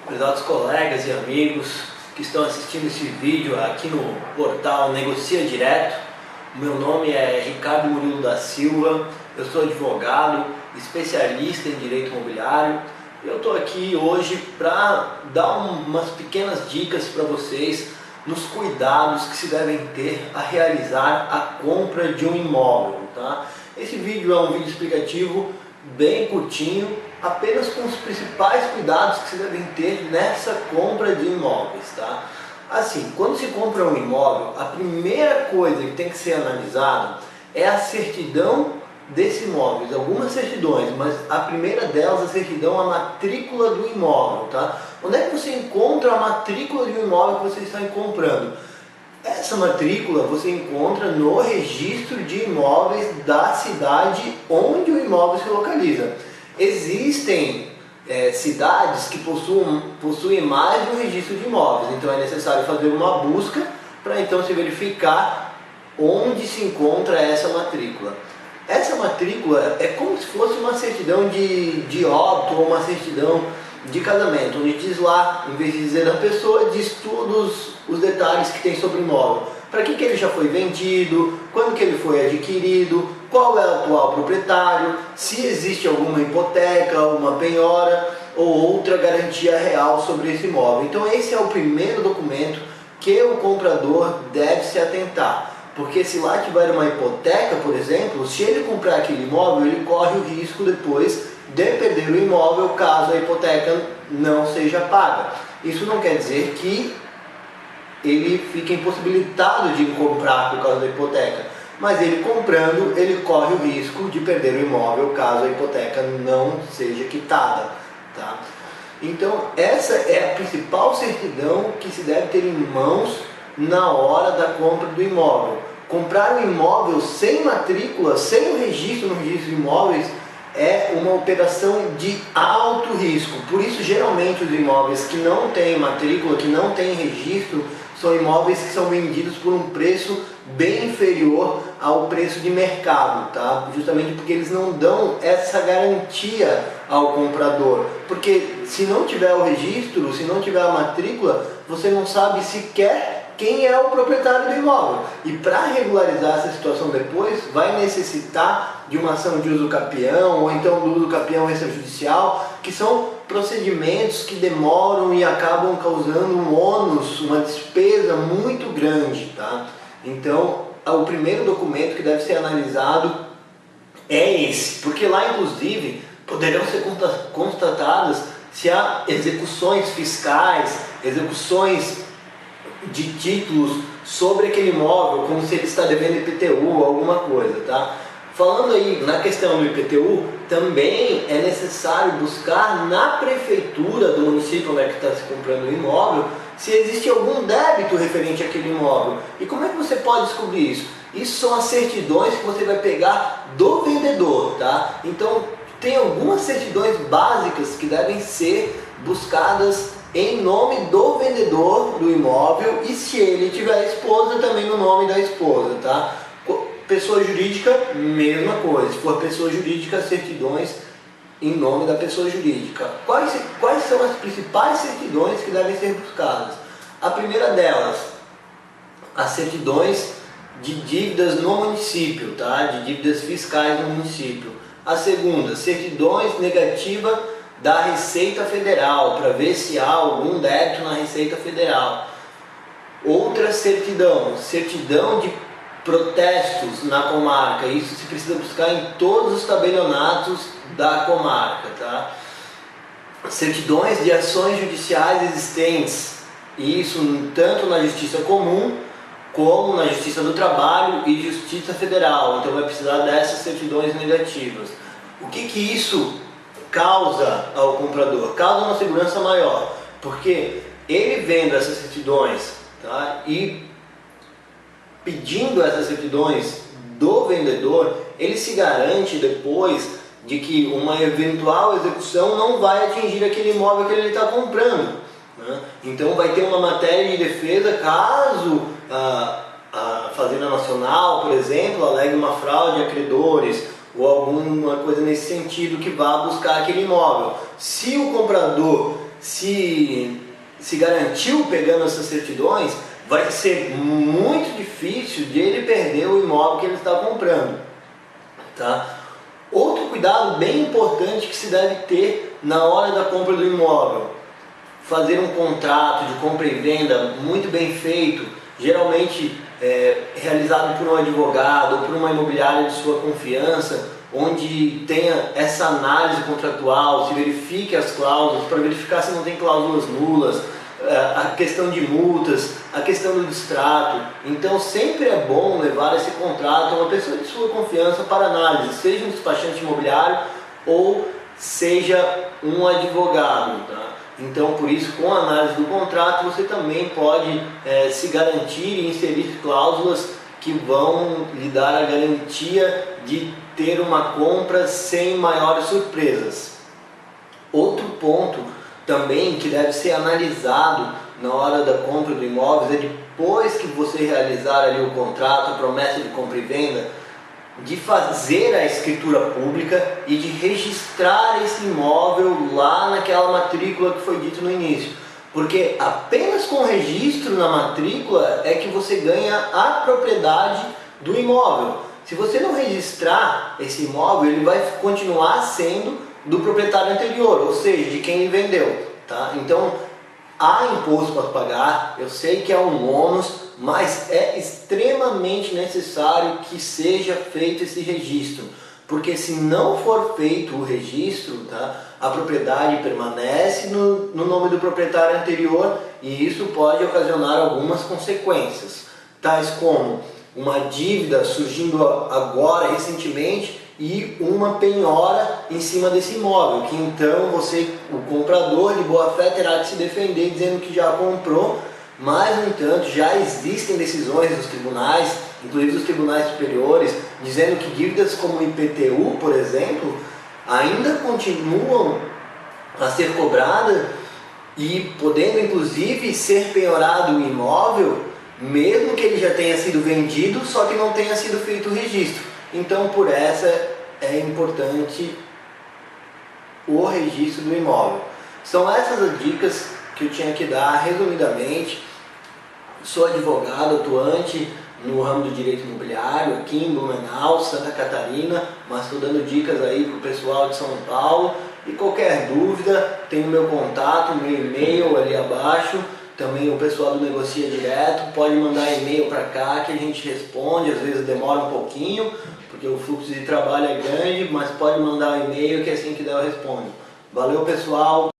Prezados colegas e amigos que estão assistindo esse vídeo aqui no portal Negocia Direto. Meu nome é Ricardo Murilo da Silva, eu sou advogado, especialista em direito imobiliário. Eu estou aqui hoje para dar umas pequenas dicas para vocês nos cuidados que se devem ter a realizar a compra de um imóvel, tá? Esse vídeo é um vídeo explicativo bem curtinho, apenas com os principais cuidados que se devem ter nessa compra de imóveis, tá? Assim, quando se compra um imóvel, a primeira coisa que tem que ser analisada é a certidão desse imóvel. Algumas certidões, mas a primeira delas é a certidão, a matrícula do imóvel, tá? Onde é que você encontra a matrícula de um imóvel que você está comprando? Essa matrícula você encontra no registro de imóveis da cidade onde o imóvel se localiza. Existem cidades que possuem mais de um registro de imóveis, então é necessário fazer uma busca para então se verificar onde se encontra essa matrícula. Essa matrícula é como se fosse uma certidão de óbito ou uma certidão de casamento, onde diz lá, em vez de dizer da pessoa, diz todos os detalhes que tem sobre o imóvel. Para que ele já foi vendido, quando que ele foi adquirido, qual é o atual proprietário, se existe alguma hipoteca, uma penhora ou outra garantia real sobre esse imóvel. Então esse é o primeiro documento que o comprador deve se atentar. Porque se lá tiver uma hipoteca, por exemplo, se ele comprar aquele imóvel, ele corre o risco depois de perder o imóvel caso a hipoteca não seja paga. Isso não quer dizer que ele fique impossibilitado de comprar por causa da hipoteca, mas ele comprando, ele corre o risco de perder o imóvel caso a hipoteca não seja quitada, tá? Então essa é a principal certidão que se deve ter em mãos na hora da compra do imóvel. Comprar um imóvel sem matrícula, sem o registro no registro de imóveis, é uma operação de alto risco. Por isso, geralmente, os imóveis que não têm matrícula, que não têm registro, são imóveis que são vendidos por um preço bem inferior ao preço de mercado, tá? Justamente porque eles não dão essa garantia ao comprador. Porque se não tiver o registro, se não tiver a matrícula, você não sabe sequer quem é o proprietário do imóvel. E para regularizar essa situação depois, vai necessitar de uma ação de uso capião, ou então do uso capião extrajudicial, que são procedimentos que demoram e acabam causando um ônus, uma despesa muito grande, tá? Então, o primeiro documento que deve ser analisado é esse, porque lá, inclusive, poderão ser constatadas se há execuções fiscais, execuções de títulos sobre aquele imóvel, como se ele está devendo IPTU, alguma coisa, tá? Falando aí na questão do IPTU, também é necessário buscar na prefeitura do município onde é que está se comprando o imóvel, se existe algum débito referente àquele imóvel. E como é que você pode descobrir isso? Isso são as certidões que você vai pegar do vendedor, tá? Então, tem algumas certidões básicas que devem ser buscadas em nome do vendedor do imóvel, e se ele tiver esposa, também no nome da esposa, tá? Pessoa jurídica, mesma coisa. Se for pessoa jurídica, certidões em nome da pessoa jurídica. Quais são as principais certidões que devem ser buscadas? A primeira delas, as certidões de dívidas no município, tá? De dívidas fiscais no município. A segunda, certidões negativas da Receita Federal, para ver se há algum débito na Receita Federal. Outra certidão de protestos na comarca. Isso se precisa buscar em todos os tabelionatos da comarca, tá? Certidões de ações judiciais existentes, isso tanto na Justiça Comum como na Justiça do Trabalho e Justiça Federal. Então vai precisar dessas certidões negativas. O que isso causa ao comprador? Causa uma segurança maior, porque ele vendo essas certidões, tá, e pedindo essas certidões do vendedor, ele se garante depois de que uma eventual execução não vai atingir aquele imóvel que ele está comprando, né? Então vai ter uma matéria de defesa caso a Fazenda Nacional, por exemplo, alegue uma fraude a credores ou alguma coisa nesse sentido que vá buscar aquele imóvel. Se o comprador se garantiu pegando essas certidões, vai ser muito difícil de ele perder o imóvel que ele está comprando, tá? Outro cuidado bem importante que se deve ter na hora da compra do imóvel: fazer um contrato de compra e venda muito bem feito, geralmente realizado por um advogado ou por uma imobiliária de sua confiança, onde tenha essa análise contratual, se verifique as cláusulas, para verificar se não tem cláusulas nulas, a questão de multas, a questão do distrato. Então sempre é bom levar esse contrato a uma pessoa de sua confiança para análise, seja um despachante imobiliário ou seja um advogado, tá? Então, por isso, com a análise do contrato, você também pode se garantir e inserir cláusulas que vão lhe dar a garantia de ter uma compra sem maiores surpresas. Outro ponto também que deve ser analisado na hora da compra do imóvel é, depois que você realizar ali o contrato, a promessa de compra e venda, de fazer a escritura pública e de registrar esse imóvel lá naquela matrícula que foi dito no início. Porque apenas com o registro na matrícula é que você ganha a propriedade do imóvel. Se você não registrar esse imóvel, ele vai continuar sendo do proprietário anterior, ou seja, de quem ele vendeu, tá? Então, há imposto para pagar, eu sei que é um ônus, mas é extremamente necessário que seja feito esse registro, porque se não for feito o registro, tá, a propriedade permanece no nome do proprietário anterior e isso pode ocasionar algumas consequências, tais como uma dívida surgindo agora, recentemente, e uma penhora em cima desse imóvel, que então você, o comprador de boa fé, terá que se defender dizendo que já comprou, mas no entanto já existem decisões dos tribunais, inclusive dos tribunais superiores, dizendo que dívidas como o IPTU, por exemplo, ainda continuam a ser cobradas e podendo inclusive ser penhorado o imóvel, mesmo que ele já tenha sido vendido, só que não tenha sido feito o registro. Então, por essa é importante o registro do imóvel. São essas as dicas que eu tinha que dar resumidamente. Sou advogado atuante no ramo do direito imobiliário aqui em Blumenau, Santa Catarina, mas estou dando dicas aí para o pessoal de São Paulo. E qualquer dúvida, tem o meu contato, meu e-mail ali abaixo. Também o pessoal do Negocia Direto pode mandar e-mail para cá que a gente responde, às vezes demora um pouquinho, porque o fluxo de trabalho é grande, mas pode mandar e-mail que assim que der eu respondo. Valeu, pessoal!